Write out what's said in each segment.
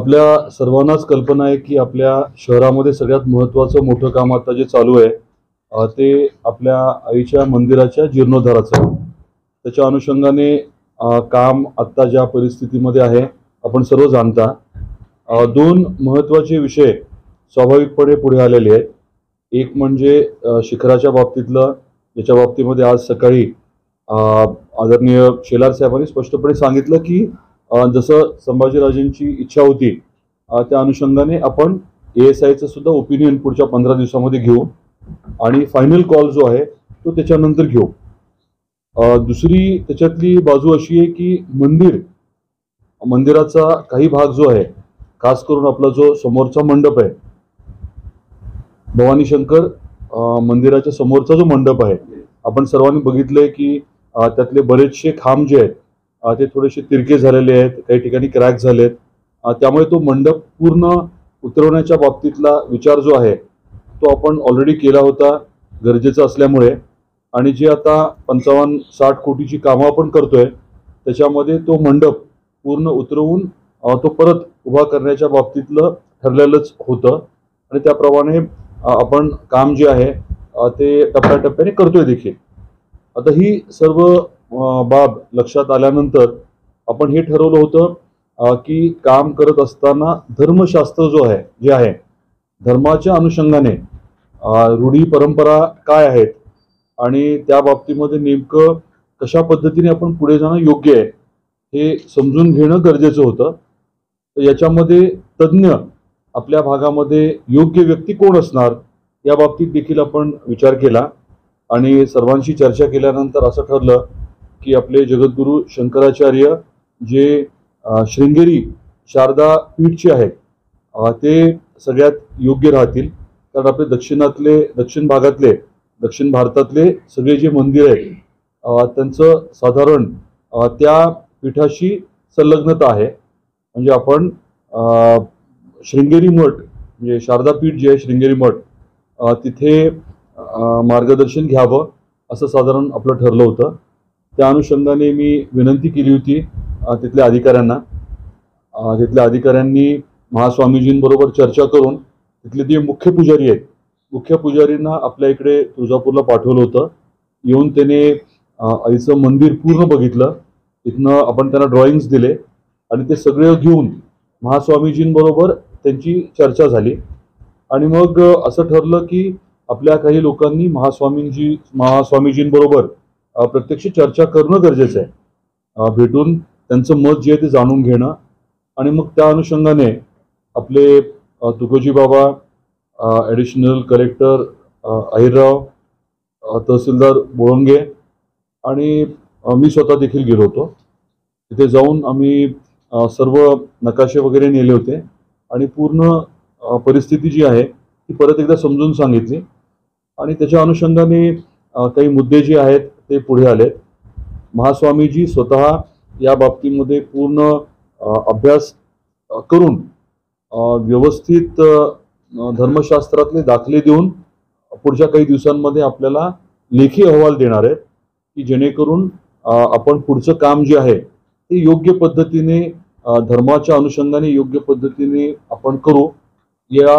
आपल्या सर्वांनाच कल्पना आहे की आपल्या शहरामध्ये सगळ्यात महत्त्वाचं मोठं काम आता जे चालू आहे ते आपल्या आईच्या मंदिराच्या जीर्णोद्धाराचं. त्याच्या अनुषंगाने काम आत्ता ज्या परिस्थितीमध्ये आहे आपण सर्व जाणता. दोन महत्त्वाचे विषय स्वाभाविकपणे पुढे आलेले आहेत. एक म्हणजे शिखराच्या बाबतीतलं, याच्या बाबतीमध्ये आज सकाळी आदरणीय शेलार साहेबांनी स्पष्टपणे सांगितलं की जसं संभाजीराजेंची इच्छा होती त्या अनुषंगाने आपण ASIचं सुद्धा ओपिनियन पुढच्या 15 दिवसामध्ये घेऊ आणि फायनल कॉल जो आहे तो त्याच्यानंतर घेऊ. दुसरी त्याच्यातली बाजू अशी आहे की मंदिराचा काही भाग जो आहे, खास करून आपला जो समोरचा मंडप आहे, भवानी शंकर मंदिराच्या समोरचा जो मंडप आहे, आपण सर्वांनी बघितलंय की त्यातले बरेचसे खांब जे आहेत ते थोडेसे तिरके झालेले आहेत, काही ठिकाणी क्रॅक झालेत. त्यामुळे तो मंडप पूर्ण उतरवण्याच्या बाबतीतला विचार जो आहे तो आपण ऑलरेडी केला होता गरजेचं असल्यामुळे. आणि जे आता 55-60 कोटीची कामं आपण करतोय त्याच्यामध्ये तो मंडप पूर्ण उतरवून तो परत उभा करण्याच्या बाबतीतलं ठरलेलंच होतं आणि त्याप्रमाणे आपण काम जे आहे ते टप्प्याटप्प्याने करतोय देखील. आता ही सर्व बाब लक्षात आल्यानंतर आपण हे ठरवलं होतं की काम करत असताना धर्मशास्त्र जे आहे धर्माच्या अनुषंगाने रूढी परंपरा काय आहेत आणि त्या बाबतीमध्ये नेमकं कशा पद्धतीने आपण पुढे जाणं योग्य आहे हे समजून घेणं गरजेचं होतं. तर याच्यामध्ये तज्ज्ञ आपल्या भागामध्ये योग्य व्यक्ती कोण असणार या बाबतीत देखील आपण विचार केला आणि सर्वांशी चर्चा केल्यानंतर असं ठरलं की आपले जगद्गुरू शंकराचार्य जे शृंगेरी शारदा पीठचे आहेत ते सगळ्यात योग्य राहतील. कारण आपले दक्षिण भारतातले सगळे जे मंदिर आहेत त्यांचं साधारण त्या पीठाशी संलग्नता आहे. म्हणजे आपण शृंगेरी मठ म्हणजे शारदा पीठ जे आहे शृंगेरी मठ तिथे मार्गदर्शन घ्यावं असं साधारण आपलं ठरलं होतं. त्या अनुषंगाने मी विनंती केली होती तिथल्या अधिकाऱ्यांनी महास्वामीजींबरोबर चर्चा करून तिथले जे मुख्य पुजारींना आपल्या इकडे तुळजापूरला पाठवलं होतं. येऊन त्याने आईचं मंदिर पूर्ण बघितलं. इथनं आपण त्यांना ड्रॉइंग्स दिले आणि ते सगळे घेऊन महास्वामीजींबरोबर त्यांची चर्चा झाली आणि मग असं ठरलं की आपल्या काही लोकांनी महास्वामीजींबरोबर प्रत्यक्ष चर्चा करणं गरजेचं आहे. भेटून त्यांचं मत जे आहे ते जाणून घेणं आणि मग त्या अनुषंगाने आपले तुकोजी बाबा, ॲडिशनल कलेक्टर अहिरराव, तहसीलदार बोळंगे आणि मी स्वतः देखील गेलो होतो. तिथे जाऊन आम्ही सर्व नकाशे वगैरे नेले होते आणि पूर्ण परिस्थिती जी आहे ती परत एकदा समजून सांगितली आणि त्याच्या अनुषंगाने काही मुद्दे जे आहेत ते पुढे आले. महास्वामीजी स्वतः या बाबतीमध्ये पूर्ण अभ्यास करून व्यवस्थित धर्मशास्त्रातले दाखले देऊन पुढच्या काही दिवसांमध्ये आपल्याला लेखी अहवाल देणार आहेत की जेणेकरून आपण पुढचं काम जे आहे ते योग्य पद्धतीने धर्माच्या अनुषंगाने योग्य पद्धतीने आपण करू. या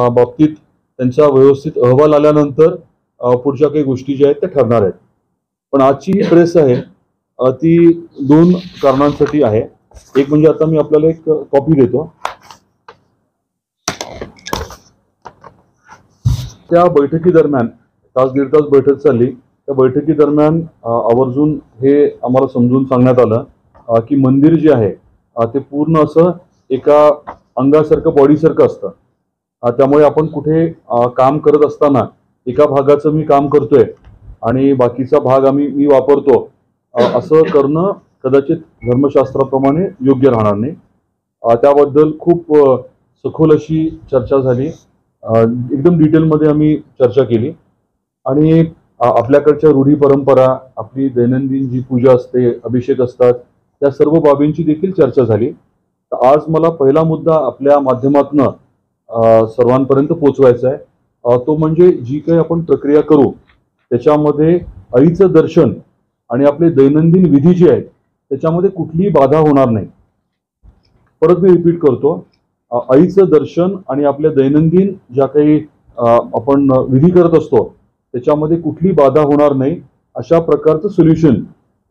बाबतीत त्यांचा व्यवस्थित अहवाल आल्यानंतर पुढच्या काही गोष्टी ज्या आहेत त्या ठरणार आहेत. पण आजची ही प्रेस आहे ती 2 कारणांसाठी आहे. एक म्हणजे आता मी आपल्याला एक कॉपी देतो. त्या बैठकीदरम्यान दीड तास बैठक चालली. त्या बैठकीदरम्यान आवर्जून हे आम्हाला समजून सांगण्यात आलं की मंदिर जे आहे ते पूर्ण असं एका अंगासारखं बॉडीसारखं असतं. त्यामुळे आपण कुठे काम करत असताना एका भागाचं मी काम करतोय आणि बाकीचा भाग मी वापरतो असं करणं कदाचित धर्मशास्त्राप्रमाणे योग्य राहणार नाही. त्याबद्दल खूप सखोल अशी चर्चा झाली. एकदम डिटेलमध्ये आम्ही चर्चा केली आणि आपल्याकडच्या रूढी परंपरा, आपली दैनंदिन जी पूजा असते, अभिषेक असतात, त्या सर्व बाबींची देखील चर्चा झाली. तर आज मला पहिला मुद्दा आपल्या माध्यमातून सर्वांपर्यंत पोहोचवायचा आहे. तो म्हणजे जी काही आपण प्रक्रिया करू त्याच्यामध्ये आईचं दर्शन आणि आपले दैनंदिन विधी जे आहेत त्याच्यामध्ये कुठलीही बाधा होणार नाही. परत मी रिपीट करतो आईचं दर्शन आणि आपल्या दैनंदिन ज्या काही आपण विधी करत असतो त्याच्यामध्ये कुठली बाधा होणार नाही अशा प्रकारचं सोल्युशन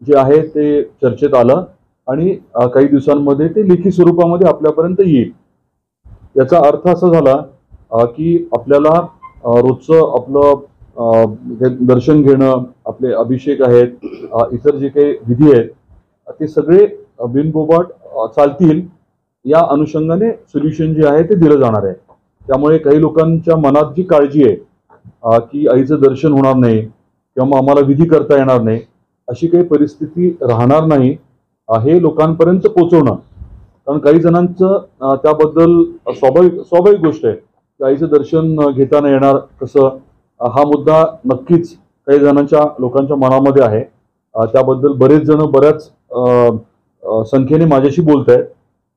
जे आहे ते चर्चेत आलं आणि काही दिवसांमध्ये ते लेखी स्वरूपामध्ये आपल्यापर्यंत येईल. याचा अर्थ असा झाला की आपल्याला रोजचं आपलं दर्शन घेणं, आपले अभिषेक आहेत, इतर जे काही विधी आहेत ते सगळे बिनबोबाट चालतील या अनुषंगाने सोल्युशन जे आहे ते दिलं जाणार आहे. त्यामुळे काही लोकांच्या मनात जी काळजी आहे की आईचं दर्शन होणार नाही किंवा मग आम्हाला विधी करता येणार नाही अशी काही परिस्थिती राहणार नाही हे लोकांपर्यंत पोहोचवणं. कारण काही जणांचं त्याबद्दल स्वाभाविक गोष्ट आहे की आईचं दर्शन घेता येणार कसं, हा मुद्दा नक्कीच काही जणांच्या लोकांच्या मनामध्ये आहे. त्याबद्दल बरेच जण बऱ्याच संख्येने माझ्याशी बोलत आहेत.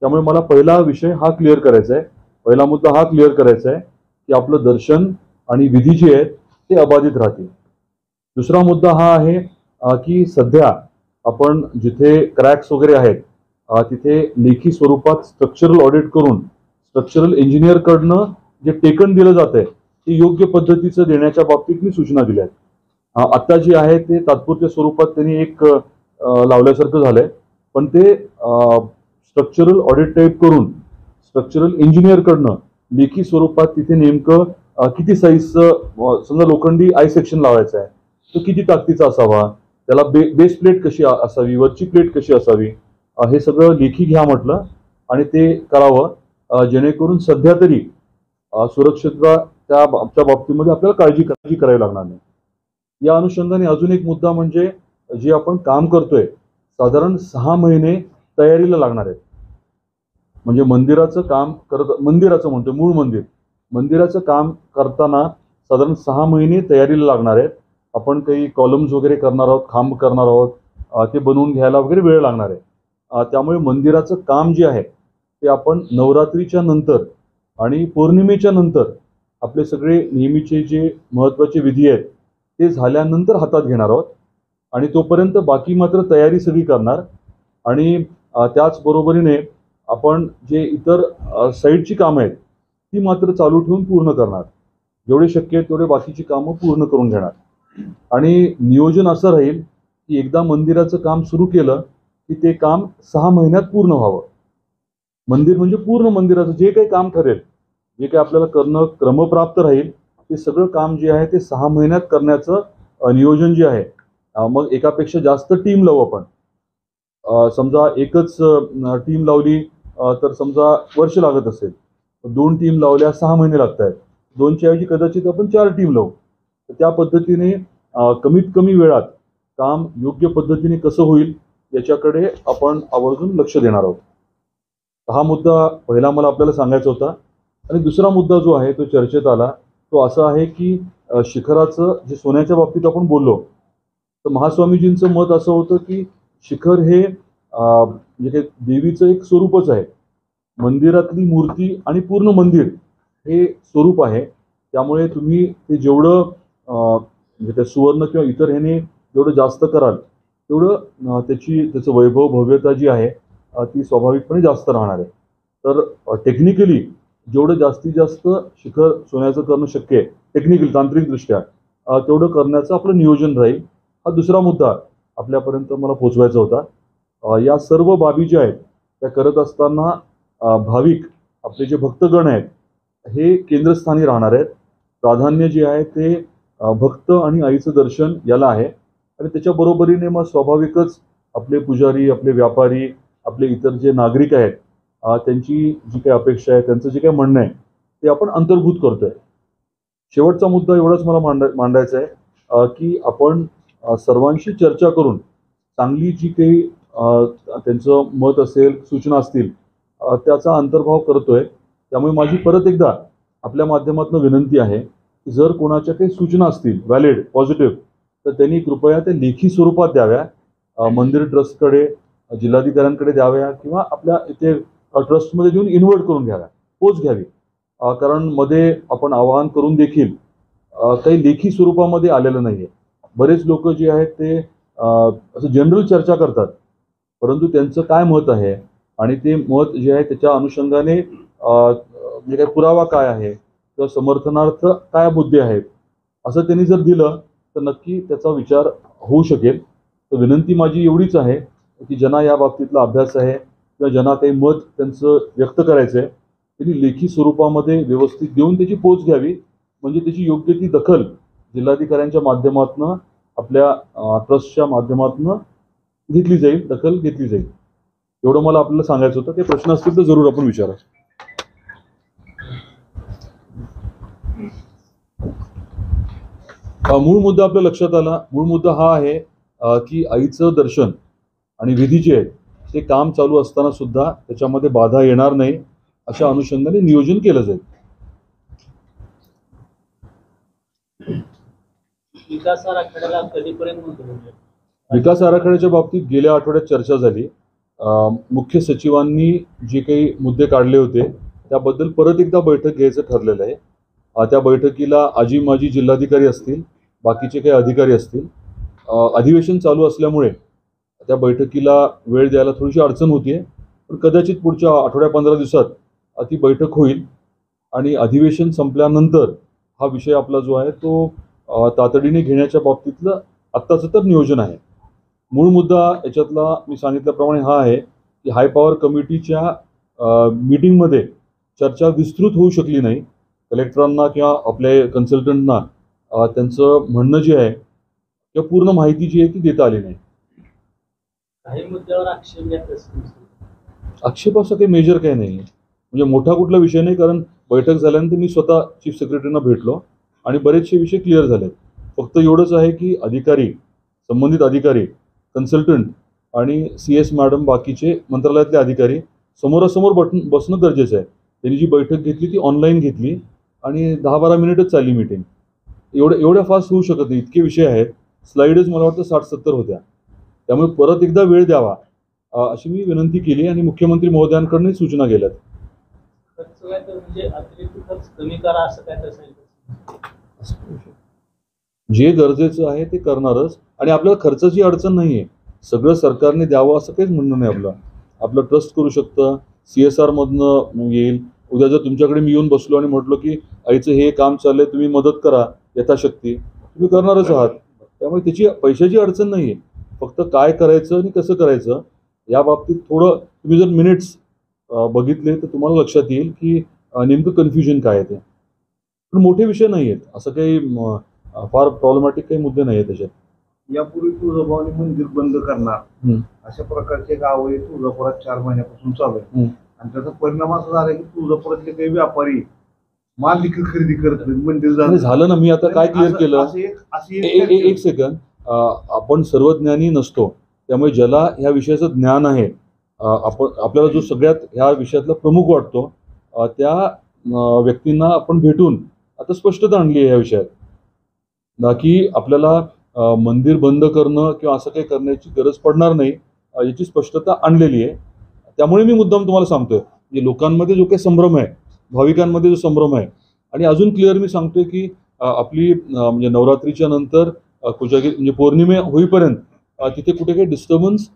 त्यामुळे मला पहिला विषय हा क्लिअर करायचा आहे, पहिला मुद्दा हा क्लिअर करायचा आहे की आपलं दर्शन आणि विधी जे आहेत ते अबाधित राहतील. दुसरा मुद्दा हा आहे की सध्या आपण जिथे क्रॅक्स वगैरे आहेत तिथे लेखी स्वरूपात स्ट्रक्चरल ऑडिट करून स्ट्रक्चरल इंजिनियर कडनं जे टेकन दिलं जात आहे ते योग्य पद्धतीचं देण्याच्या बाबतीत मी सूचना दिल्या आहेत. आता जे आहे ते तात्पुरत्या स्वरूपात त्यांनी एक लावल्यासारखं झालंय, पण ते स्ट्रक्चरल ऑडिट टाईप करून स्ट्रक्चरल इंजिनियर कडनं लेखी स्वरूपात तिथे नेमकं किती साईजचं समजा लोखंडी आय सेक्शन लावायचं आहे तो किती ताकदीचा असावा, त्याला बेस प्लेट कशी असावी, वरची प्लेट कशी असावी, हे सगळं लेखी घ्या म्हटलं आणि ते करावं जेणेकरून सध्या तरी सुरक्षितता त्या बाबतीमध्ये आपल्याला काळजी करावी लागणार नाही. या अनुषंगाने अजून एक मुद्दा म्हणजे जे आपण काम करतोय साधारण 6 महिने तयारीला लागणार आहेत. म्हणजे मंदिराचं काम मंदिराचं म्हणतो मूळ मंदिराचं काम करताना साधारण 6 महिने तयारीला लागणार आहेत. आपण काही कॉलम्स वगैरे करणार आहोत, खांब करणार आहोत, ते बनवून घ्यायला वगैरे वेळ लागणार आहे. त्यामुळे मंदिराचं काम जे आहे ते आपण नवरात्रीच्या नंतर आणि पौर्णिमेच्या नंतर आपले सगळे नेहमीचे जे महत्त्वाचे विधी आहेत ते झाल्यानंतर हातात घेणार आहोत आणि तोपर्यंत बाकी मात्र तयारी सगळी करणार. आणि त्याच बरोबरीने आपण जे इतर साईडची कामं आहेत ती मात्र चालू ठेवून पूर्ण करणार. जेवढे शक्य आहे तेवढे बाकीची कामं पूर्ण करून घेणार. आणि नियोजन असं राहील की एकदा मंदिराचं काम सुरू केलं की ते काम 6 महिन्यात पूर्ण व्हावं. मंदिर म्हणजे पूर्ण मंदिराचं जे काही काम ठरेल, जे काही आपल्याला करणं क्रमप्राप्त राहील ते सगळं काम जे आहे ते 6 महिन्यात करण्याचं नियोजन जे आहे. मग एकापेक्षा जास्त टीम लावू आपण. समजा एकच टीम लावली तर समजा वर्ष लागत असेल, 2 टीम लावल्या 6 महिने लागत आहेत, 2च्या ऐवजी कदाचित आपण 4 टीम लावू. त्या पद्धतीने कमीत कमी वेळात काम योग्य पद्धतीने कसं होईल याच्याकडे आपण आवर्जून लक्ष देणार आहोत. हा मुद्दा पहिला मला आपल्याला सांगायचा होता. आणि दुसरा मुद्दा जो आहे तो चर्चेत आला तो असा आहे की शिखराचं जे सोन्याच्या बाबतीत आपण बोललो तर महास्वामीजींचं मत असं होतं की शिखर हे म्हणजे देवीचं एक स्वरूपच आहे. मंदिरातली मूर्ती आणि पूर्ण मंदिर हे स्वरूप आहे. त्यामुळे तुम्ही ते जेवढं म्हणजे त्या सुवर्ण किंवा इतर ह्याने जेवढं जास्त कराल तेवढं त्याचं वैभव भव्यता जी आहे ती स्वाभाविकपणे जास्त राहणार आहे. तर टेक्निकली जेवढं जास्तीत जास्त शिखर सोन्याचं करणं शक्य आहे टेक्निकल तांत्रिकदृष्ट्या तेवढं करण्याचं आपलं नियोजन राहील. हा दुसरा मुद्दा आपल्यापर्यंत मला पोचवायचा होता. या सर्व बाबी ज्या आहेत त्या करत असताना भाविक आपले जे भक्तगण आहेत हे केंद्रस्थानी राहणार आहेत. प्राधान्य जे आहे ते भक्त आणि आईचं दर्शन याला आहे. आणि त्याच्या बरोबरीने मग स्वाभाविकच आपले पुजारी, आपले व्यापारी, आपले इतर जे नागरिक आहेत त्यांची जी काही अपेक्षा आहे, त्यांचं जे काही म्हणणं आहे ते आपण अंतर्भूत करतोय. शेवटचा मुद्दा एवढाच मला मांडायचा आहे की आपण सर्वांशी चर्चा करून चांगली जी काही त्यांचं मत असेल, सूचना असतील त्याचा अंतर्भाव करतोय. त्यामुळे माझी परत एकदा आपल्या माध्यमातून विनंती आहे की जर कोणाच्या काही सूचना असतील व्हॅलिड, पॉझिटिव्ह, तर त्यांनी कृपया त्या लेखी स्वरूपात द्याव्या. मंदिर ट्रस्टकडे, जिल्हाधिकाऱ्यांकडे द्याव्या किंवा आपल्या इथे ट्रस्टमध्ये देऊन इन्व्हर्ट करून घ्याव्या, पोच घ्यावी. कारण मध्ये आपण आवाहन करून देखील काही लेखी स्वरूपामध्ये आलेलं नाहीये. बरेच लोक जे आहेत ते असं जनरल चर्चा करतात, परंतु त्यांचं काय मत आहे आणि ते मत जे आहे त्याच्या अनुषंगाने म्हणजे काही पुरावा काय आहे किंवा समर्थनार्थ काय मुद्दे आहेत असं त्यांनी जर दिलं तर नक्की त्याचा विचार होऊ शकेल. तर विनंती माझी एवढीच आहे की ज्यांना या बाबतीतला अभ्यास आहे किंवा ज्यांना काही मत त्यांचं व्यक्त करायचं आहे त्यांनी लेखी स्वरूपामध्ये व्यवस्थित देऊन त्याची पोच घ्यावी, म्हणजे त्याची योग्य ती दखल जिल्हाधिकाऱ्यांच्या माध्यमातून आपल्या ट्रस्टच्या माध्यमातून घेतली जाईल, दखल घेतली जाईल. एवढं मला आपल्याला सांगायचं होतं. ते प्रश्न असतील तर जरूर आपण विचारा. मूळ मुद्दा आपल्या लक्षात आला. मूळ मुद्दा हा आहे की आईचं दर्शन आणि विधी जे आहेत ते काम चालू असताना सुद्धा त्याच्यामध्ये बाधा येणार नाही अशा अनुषंगाने नियोजन केलं जाईल. विकास आराखड्याला कधीपर्यंत मंजूर होईल? विकास आराखड्याच्या बाबतीत गेल्या आठवड्यात चर्चा झाली. मुख्य सचिवांनी जे काही मुद्दे काढले होते त्याबद्दल परत एकदा बैठक घ्यायचं ठरलेलं आहे. त्या बैठकीला आजी माजी जिल्हाधिकारी असतील, बाकीचे काही अधिकारी असतील. अधिवेशन चालू असल्यामुळे त्या बैठकीला वेळ द्यायला थोडीशी अडचण होतीये, पण कदाचित पुढच्या आठवड्या 15 दिवसात ती बैठक होईल आणि अधिवेशन संपल्यानंतर हा विषय आपला जो आहे तो तातडीने घेण्याच्या बाबतीतलं आत्ताचं तर नियोजन आहे. मूळ मुद्दा याच्यातला मी सांगितल्याप्रमाणे हा आहे की हाय पॉवर कमिटीच्या मीटिंगमध्ये चर्चा विस्तृत होऊ शकली नाही. कलेक्टरांना किंवा आपल्या कन्सल्टंटना त्यांचं म्हणणं जे आहे किंवा पूर्ण माहिती जी आहे ती देता आली नाही. काही मुद्द्यावर आक्षेप घेत असेल? आक्षेप असं काही मेजर काही नाही, म्हणजे मोठा कुठला विषय नाही, कारण बैठक झाल्यानंतर मी स्वतः चीफ सेक्रेटरींना भेटलो आणि बरेचसे विषय क्लिअर झाले. फक्त एवढंच आहे की अधिकारी, संबंधित अधिकारी, कन्सल्टंट आणि CS मॅडम, बाकीचे मंत्रालयातले अधिकारी समोरासमोर बसणं गरजेचं आहे. त्यांनी जी बैठक घेतली ती ऑनलाईन घेतली आणि 10-12 मिनिटच चालली मीटिंग. एवढ्या फास्ट होऊ शकत नाही. इतके विषय आहेत. स्लाईडच मला वाटतं 60-70 होत्या. त्यामुळे परत एकदा वेळ द्यावा अशी मी विनंती केली आणि मुख्यमंत्री महोदयांकडून सूचना गेल्यात. खर्च काय तर म्हणजे अतिरिक्त खर्च कमी करा असं काय तर सांगितलं? जे गरजेचं आहे ते करणारच आणि आपल्याला खर्चाची अडचण नाहीये. सगळं सरकारने द्यावं असं काहीच म्हणणं नाही. आपलं ट्रस्ट करू शकतं, CSR मधनं येईल. उद्या जर तुमच्याकडे मी येऊन बसलो आणि म्हटलो की आईचं हे काम चाललंय, तुम्ही मदत करा यथाशक्ती, तुम्ही करणारच आहात. त्यामुळे त्याची पैशाची अडचण नाहीये. फक्त काय करायचं आणि कसं करायचं या बाबतीत थोडं तुम्ही जर मिनिट्स बघितले तर तुम्हाला लक्षात येईल की नेमकं कन्फ्युजन काय आहे ते. पण मोठे विषय नाही आहेत, असं काही फार प्रॉब्लेमॅटिक काही मुद्दे नाही आहेत त्याच्यात. यापूर्वी तुळजाभवानी मंदिर बंद करणार अशा प्रकारचे गावही तुळजापुरात 4 महिन्यापासून चालू आहे आणि त्याचा परिणाम असा झाला की तुळजापुरातले काही व्यापारी माल देखील खरेदी करत नाही. मंदिर झालं ना. मी आता काय क्लिअर केलं, एक सेकंड. आपण सर्वज्ञानी नसतो, त्यामुळे ज्याला ह्या विषयाचं ज्ञान आहे, आपल्याला जो सगळ्यात ह्या विषयातला प्रमुख वाटतो त्या व्यक्तींना आपण भेटून आता स्पष्टता आणली आहे या विषयात. ना की आपल्याला मंदिर बंद करणं किंवा असं काही करण्याची गरज पडणार नाही याची स्पष्टता आणलेली आहे. त्यामुळे मी मुद्दाम तुम्हाला सांगतोय की लोकांमध्ये जो काही संभ्रम आहे, भाविकांमध्ये जो संभ्रम आहे, आणि अजून क्लिअर मी सांगतोय की आपली म्हणजे नवरात्रीच्या नंतर कोजागिरी म्हणजे पौर्णिमे होईपर्यंत तिथे कुठे काही डिस्टर्बन्स